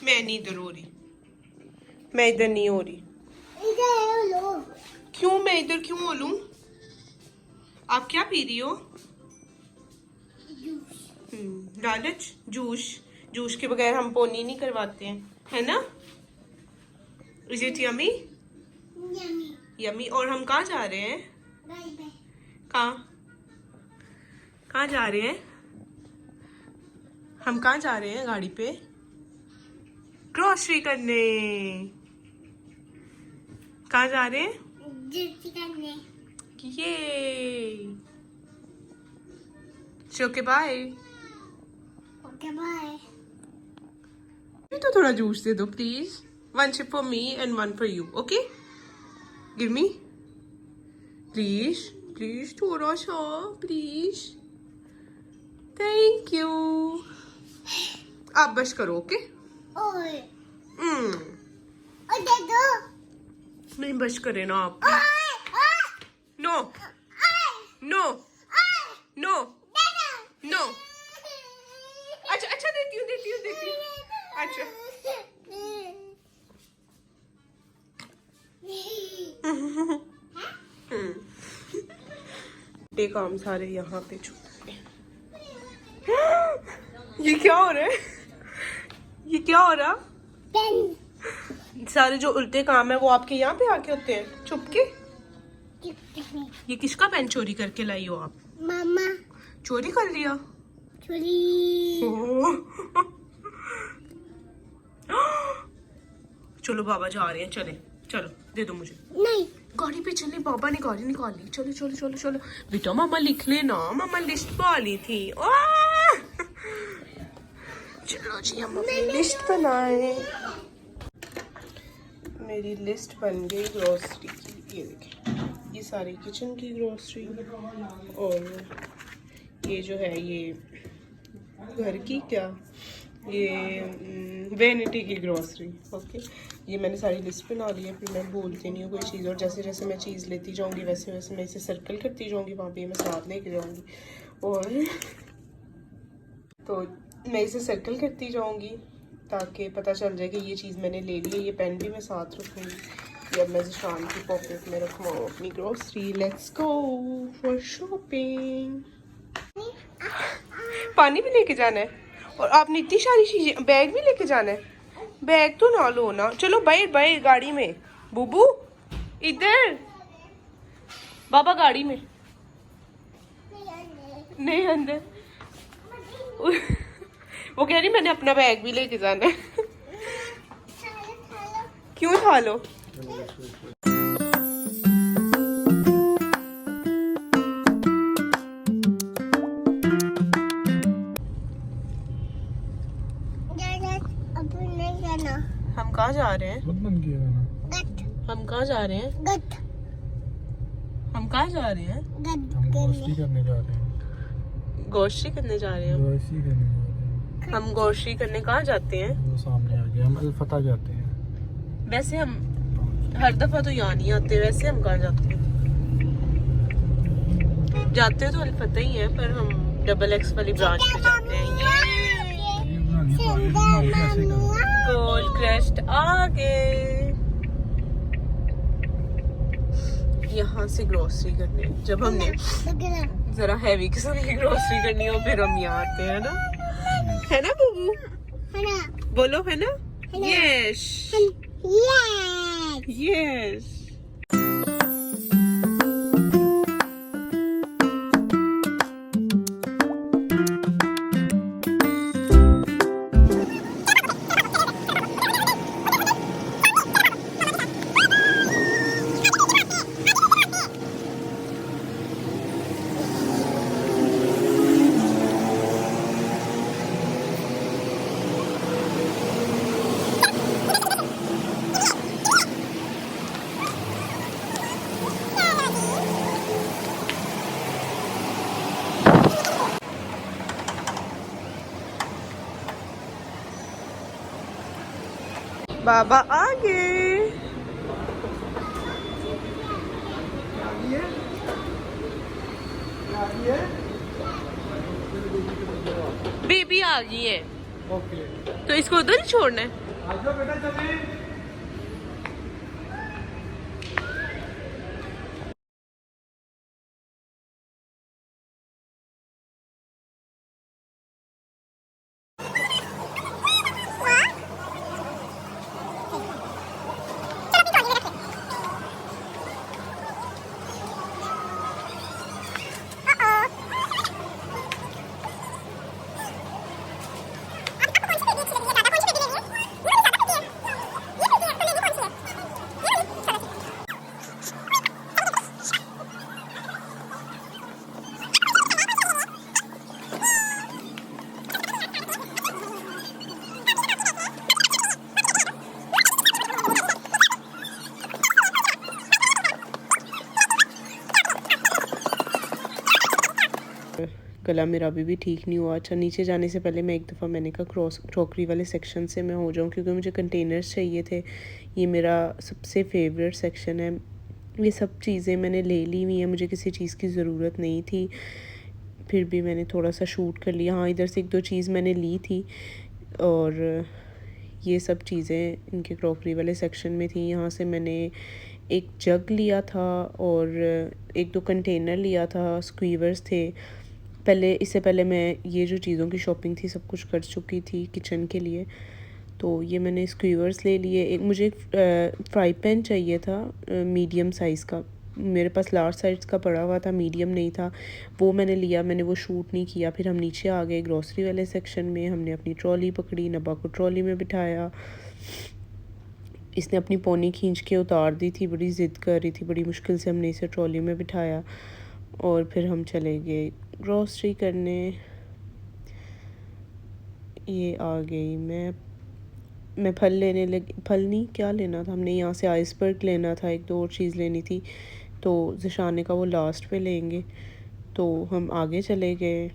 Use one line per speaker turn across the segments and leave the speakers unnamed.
मैं नहीं इधर हो रही, मैं इधर नहीं हो रही। क्यों मैं इधर क्यों हो लूं? आप क्या पी रही हो? लालच जूस। जूस के बगैर हम पोनी नहीं करवाते हैं, है ना? Is it yummy? यमी। और हम कहाँ जा रहे हैं? कहाँ जा रहे हैं? हम कहाँ जा रहे हैं गाड़ी पे? ग्रोसरी करने। कहाँ जा रहे हैं? ये ओके बाय। तो थोड़ा जूस दे दो please. One sip for me and one for you, okay? Give me please, please थोड़ा सा प्लीज। Thank you. आप बस करो, ओके? नहीं बस करे ना आप। No no no no. अच्छा अच्छा, देती हूँ देती हूँ देती हूँ। अच्छा ये काम सारे यहाँ पे छुपे। ये क्या हो रहा है? ये क्या हो रहा? सारे जो उल्टे काम है वो आपके यहाँ पे आके होते हैं छुप के। ये किसका पेन चोरी करके लाई हो आप? मामा। चोरी कर लिया? चोरी। चलो बाबा जा रहे हैं, चले चलो, दे दो मुझे। नहीं, गाड़ी पे चले, बाबा ने गाड़ी निकाल ली। चलो चलो चलो चलो बेटा, मामा लिख लेना, मामा लिस्ट पा ली थी। चलो जी हम अपनी लिस्ट बनाए। मेरी लिस्ट बन गई ग्रोसरी की। ये देखें, ये सारी किचन की ग्रोसरी, और ये जो है ये घर की, क्या ये वेनिटी की ग्रोसरी। ओके, ये मैंने सारी लिस्ट बना ली है, फिर मैं भूलती नहीं हूँ कोई चीज़, और जैसे जैसे मैं चीज़ लेती जाऊँगी वैसे वैसे मैं इसे सर्कल करती जाऊँगी, वहाँ पे मैं साथ लेके जाऊँगी, और तो मैं इसे सर्कल करती जाऊँगी ताकि पता चल जाए कि ये चीज़ मैंने ले ली है। ये पेन भी मैं साथ रखूँगी, ये अब मैं शान की पॉकेट में रखवाऊँ अपनी grocery. Let's go for shopping. पानी भी लेके जाना है, और आपने इतनी सारी चीजें, बैग भी लेके जाना है? बैग तो ना लो ना, चलो बैठ बैठ गाड़ी में। बुबू इधर, बाबा गाड़ी में। नहीं अंदर। वो कह रही मैंने अपना बैग भी लेके जाना है। क्यों खा लो? हम कहाँ जा रहे हैं? हम कहाँ जा रहे हैं? हम कहाँ जा रहे हैं?
हम गोश्ती करने जा रहे हैं।
गोश्ती करने जा रहे हैं?
गोश्ती करने जा रहे हैं।
हम गोश्ती करने कहाँ जाते हैं?
वो सामने आ गया, हम अलफता जाते हैं।
वैसे हम हर दफा तो यहाँ नहीं आते, वैसे हम कहाँ जाते हैं? जाते तो अलफता ही है, पर हम डबल एक्स वाली ब्रांच पे जाते हैं। गोल्ड क्रेस्ट आगे। यहाँ से ग्रोसरी करने, जब हमने जरा हैवी किस्म की ग्रोसरी करनी हो फिर हम यहाँ आते हैं ना, है ना बुबू? बोलो है ना? Yes yes. बाबा आगे। बेबी आ गई है।
ओके
तो इसको उधर ही छोड़ना है।
आ जाओ बेटा जल्दी।
गला मेरा अभी भी ठीक नहीं हुआ। अच्छा, नीचे जाने से पहले मैं एक दफ़ा मैंने कहा क्रॉकरी वाले सेक्शन से मैं हो जाऊं, क्योंकि मुझे कंटेनर्स चाहिए थे। ये मेरा सबसे फेवरेट सेक्शन है। ये सब चीज़ें मैंने ले ली हुई हैं, मुझे किसी चीज़ की ज़रूरत नहीं थी, फिर भी मैंने थोड़ा सा शूट कर लिया। हाँ, इधर से एक दो चीज़ मैंने ली थी, और ये सब चीज़ें इनके क्रॉकरी वाले सेक्शन में थी। यहाँ से मैंने एक जग लिया था और एक दो कंटेनर लिया था, स्क्वीवर्स थे। इससे पहले मैं ये जो चीज़ों की शॉपिंग थी सब कुछ कर चुकी थी किचन के लिए। तो ये मैंने स्क्वीवर्स ले लिए। एक मुझे एक फ्राई पैन चाहिए था मीडियम साइज़ का, मेरे पास लार्ज साइज़ का पड़ा हुआ था, मीडियम नहीं था, वो मैंने लिया। मैंने वो शूट नहीं किया। फिर हम नीचे आ गए ग्रॉसरी वाले सेक्शन में। हमने अपनी ट्रॉली पकड़ी, नब्बा को ट्रॉली में बिठाया। इसने अपनी पोनी खींच के उतार दी थी, बड़ी ज़िद कर रही थी, बड़ी मुश्किल से हमने इसे ट्रॉली में बिठाया। और फिर हम चले गए ग्रॉसरी करने। ये आ गई मैं फल लेने लगी। फल नहीं, क्या लेना था, हमने यहाँ से आइसबर्ग लेना था, एक दो और चीज़ लेनी थी, तो ज़िशाने का वो लास्ट पे लेंगे। तो हम आगे चले गए।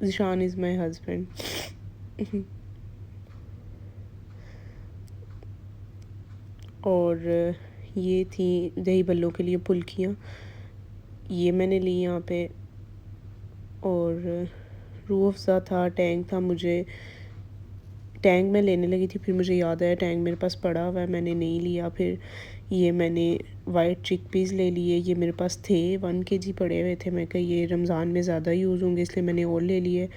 Zeeshan is my husband. और ये थी दही बल्लों के लिए फुल्कियाँ, ये मैंने ली यहाँ पे। और रूह अफ़ज़ा था, टैंग था। मुझे टैंग मैं लेने लगी थी, फिर मुझे याद आया टैंग मेरे पास पड़ा हुआ है, मैंने नहीं लिया। फिर ये मैंने वाइट चिकपीस ले लिए, ये मेरे पास थे 1 kg पड़े हुए थे। मैं कहा ये रमज़ान में ज़्यादा यूज़ होंगे, इसलिए मैंने और ले लिए।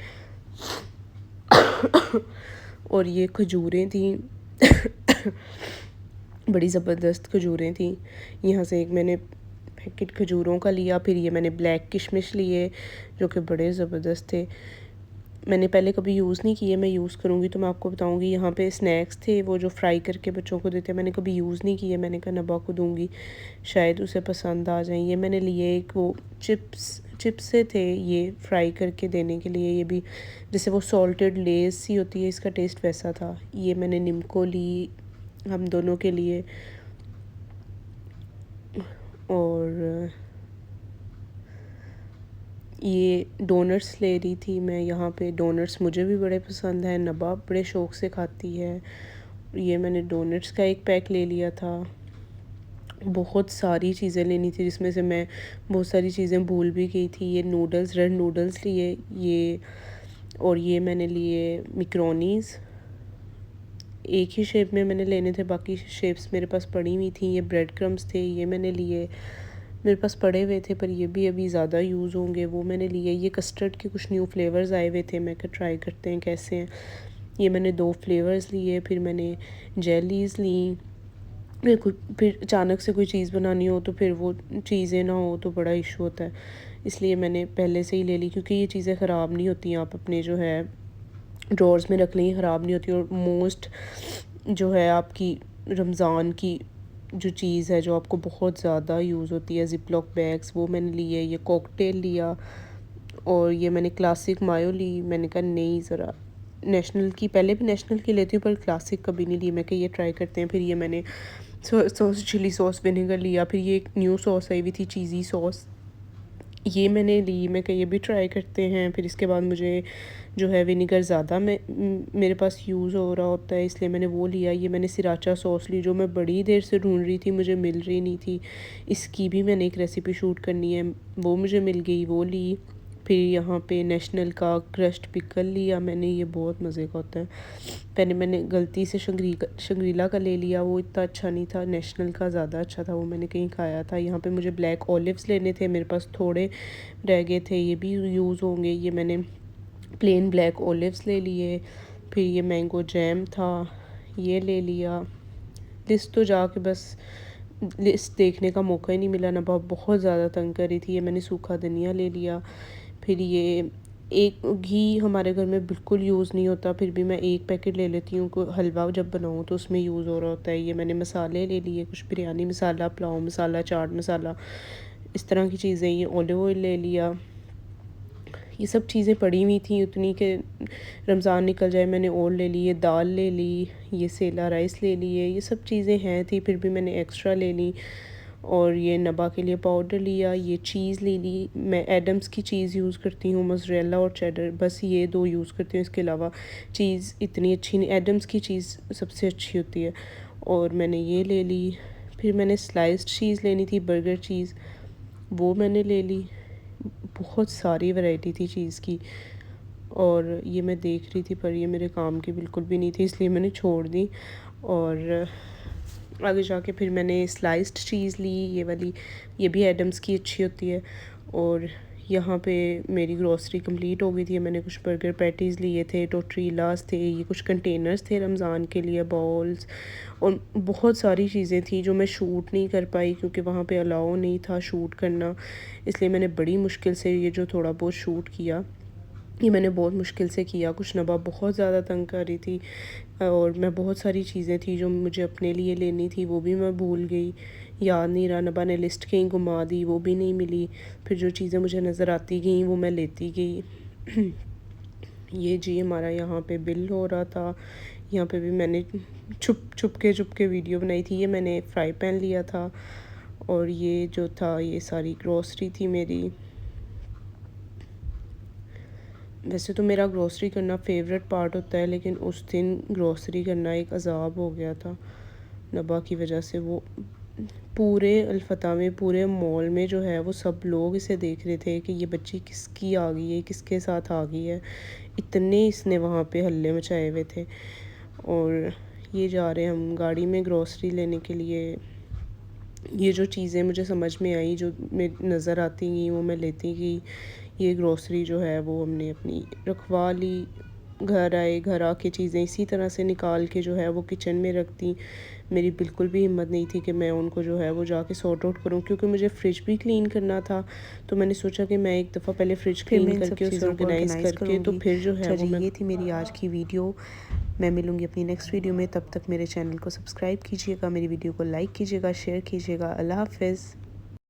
और ये खजूरें थी, बड़ी ज़बरदस्त खजूरें थी। यहाँ से एक मैंने पैकेट खजूरों का लिया। फिर ये मैंने ब्लैक किशमिश लिए, जो कि बड़े ज़बरदस्त थे। मैंने पहले कभी यूज़ नहीं किए, मैं यूज़ करूँगी तो मैं आपको बताऊँगी। यहाँ पे स्नैक्स थे, वो जो फ्राई करके बच्चों को देते हैं, मैंने कभी यूज़ नहीं किए। मैंने कहा नब्बा को दूँगी, शायद उसे पसंद आ जाए। ये मैंने लिए एक वो चिप्स से थे, ये फ्राई करके देने के लिए। ये भी जैसे वो सॉल्टेड लेस सी होती है, इसका टेस्ट वैसा था। ये मैंने निम्को ली हम दोनों के लिए। और ये डोनट्स ले रही थी मैं यहाँ पे। डोनट्स मुझे भी बड़े पसंद हैं, नबाब बड़े शौक़ से खाती है। ये मैंने डोनट्स का एक पैक ले लिया था। बहुत सारी चीज़ें लेनी थी, जिसमें से मैं बहुत सारी चीज़ें भूल भी गई थी। ये नूडल्स, रेड नूडल्स लिए ये। और ये मैंने लिए मिक्रोनीज़, एक ही शेप में मैंने लेने थे, बाकी शेप्स मेरे पास पड़ी हुई थी। ये ब्रेड क्रम्स थे, ये मैंने लिए, मेरे पास पड़े हुए थे, पर ये भी अभी ज़्यादा यूज़ होंगे, वो मैंने लिए। ये कस्टर्ड के कुछ न्यू फ्लेवर्स आए हुए थे, मैं कहा ट्राई करते हैं कैसे हैं। ये मैंने 2 फ्लेवर्स लिए। फिर मैंने जेलीज़ ली। फिर अचानक से कोई चीज़ बनानी हो तो फिर वो चीज़ें ना हो तो बड़ा इशू होता है, इसलिए मैंने पहले से ही ले ली, क्योंकि ये चीज़ें ख़राब नहीं होती। आप अपने जो है ड्रॉर्स में रख लें, ख़राब नहीं होती। और मोस्ट जो है आपकी रमज़ान की जो चीज़ है जो आपको बहुत ज़्यादा यूज़ होती है, ज़िपलॉक बैग्स, वो मैंने लिए। ये कॉकटेल लिया। और ये मैंने क्लासिक मायो ली। मैंने कहा नहीं, ज़रा नेशनल की, पहले भी नेशनल की लेती हूँ पर क्लासिक कभी नहीं ली। मैं कहा ये ट्राई करते हैं। फिर ये मैंने सॉस चिली सॉस विनेगर लिया। फिर ये एक न्यू सॉस आई हुई थी, चीज़ी सॉस, ये मैंने ली। मैं कहा ये भी ट्राई करते हैं। फिर इसके बाद मुझे जो है विनेगर ज़्यादा मेरे पास यूज़ हो रहा होता है, इसलिए मैंने वो लिया। ये मैंने सिराचा सॉस ली, जो मैं बड़ी देर से ढूंढ रही थी, मुझे मिल रही नहीं थी। इसकी भी मैंने एक रेसिपी शूट करनी है, वो मुझे मिल गई, वो ली। फिर यहाँ पे नेशनल का क्रश्ड पिकल लिया मैंने, ये बहुत मज़े का होता है। पहले मैंने गलती से शंग्रीला का ले लिया, वो इतना अच्छा नहीं था, नेशनल का ज़्यादा अच्छा था, वो मैंने कहीं खाया था। यहाँ पे मुझे ब्लैक ऑलिव्स लेने थे, मेरे पास थोड़े रह गए थे, ये भी यूज़ होंगे। ये मैंने प्लेन ब्लैक ऑलिव्स ले लिए। फिर ये मैंगो जैम था, ये ले लिया। लिस्ट तो जाके बस लिस्ट देखने का मौका ही नहीं मिला, नबा बहुत ज़्यादा तंग कर रही थी। ये मैंने सूखा धनिया ले लिया। फिर ये एक घी हमारे घर में बिल्कुल यूज़ नहीं होता, फिर भी मैं एक पैकेट ले लेती हूँ, कोई हलवा जब बनाऊँ तो उसमें यूज़ हो रहा होता है। ये मैंने मसाले ले लिए, कुछ बिरयानी मसाला, पुलाव मसाला, चाट मसाला, इस तरह की चीज़ें। ये ऑलिव ऑयल ले लिया। ये सब चीज़ें पड़ी हुई थी उतनी कि रमज़ान निकल जाए, मैंने और ले ली। ये दाल ले ली, ये सेला राइस ले लिए, ये सब चीज़ें हैं थी, फिर भी मैंने एक्स्ट्रा ले ली। और ये नबा के लिए पाउडर लिया। ये चीज़ ले ली, मैं एडम्स की चीज़ यूज़ करती हूँ, मोज़रेला और चेडर, बस ये दो यूज़ करती हूँ, इसके अलावा चीज़ इतनी अच्छी नहीं, एडम्स की चीज़ सबसे अच्छी होती है। और मैंने ये ले ली। फिर मैंने स्लाइस्ड चीज़ लेनी थी, बर्गर चीज़, वो मैंने ले ली। बहुत सारी वैरायटी थी चीज़ की, और ये मैं देख रही थी पर ये मेरे काम की बिल्कुल भी नहीं थी, इसलिए मैंने छोड़ दी। और आगे जाके फिर मैंने स्लाइस्ड चीज़ ली, ये वाली, ये भी एडम्स की अच्छी होती है। और यहाँ पे मेरी ग्रॉसरी कंप्लीट हो गई थी। मैंने कुछ बर्गर पैटीज़ लिए थे, टोट्रीलास थे, ये कुछ कंटेनर्स थे रमज़ान के लिए, बाउल्स, और बहुत सारी चीज़ें थी जो मैं शूट नहीं कर पाई क्योंकि वहाँ पे अलाउ नहीं था शूट करना, इसलिए मैंने बड़ी मुश्किल से ये जो थोड़ा बहुत शूट किया, ये मैंने बहुत मुश्किल से किया। कुछ नबा बहुत ज़्यादा तंग कर रही थी, और मैं बहुत सारी चीज़ें थी जो मुझे अपने लिए लेनी थी, वो भी मैं भूल गई, याद नहीं रहा। नबा ने लिस्ट कहीं घुमा दी, वो भी नहीं मिली। फिर जो चीज़ें मुझे नज़र आती गई वो मैं लेती गई। ये जी हमारा यहाँ पे बिल हो रहा था। यहाँ पे भी मैंने छुप के वीडियो बनाई थी। ये मैंने फ्राई पैन लिया था, और ये जो था ये सारी ग्रॉसरी थी मेरी। वैसे तो मेरा ग्रॉसरी करना फेवरेट पार्ट होता है, लेकिन उस दिन ग्रॉसरी करना एक अजाब हो गया था नबा की वजह से। वो पूरे अल्फता में, पूरे मॉल में जो है वो सब लोग इसे देख रहे थे कि ये बच्ची किसकी आ गई है, किसके साथ आ गई है, इतने इसने वहाँ पे हल्ले मचाए हुए थे। और ये जा रहे हम गाड़ी में ग्रॉसरी लेने के लिए। ये जो चीज़ें मुझे समझ में आई, जो नज़र आती गई, वो मैं लेती गई। ये ग्रॉसरी जो है वो हमने अपनी रखवा ली। घर आए, घर आके चीज़ें इसी तरह से निकाल के जो है वो किचन में रख दी। मेरी बिल्कुल भी हिम्मत नहीं थी कि मैं उनको जो है वो जाके सॉर्ट आउट करूँ, क्योंकि मुझे फ्रिज भी क्लीन करना था। तो मैंने सोचा कि मैं एक दफ़ा पहले फ्रिज क्लीन करके उसे ऑर्गेनाइज़ करके तो फिर जो है वो
ये थी मेरी आज की वीडियो। मैं मिलूँगी अपनी नेक्स्ट वीडियो में, तब तक मेरे चैनल को सब्सक्राइब कीजिएगा, मेरी वीडियो को लाइक कीजिएगा, शेयर कीजिएगा। अल्लाह हाफ़िज़।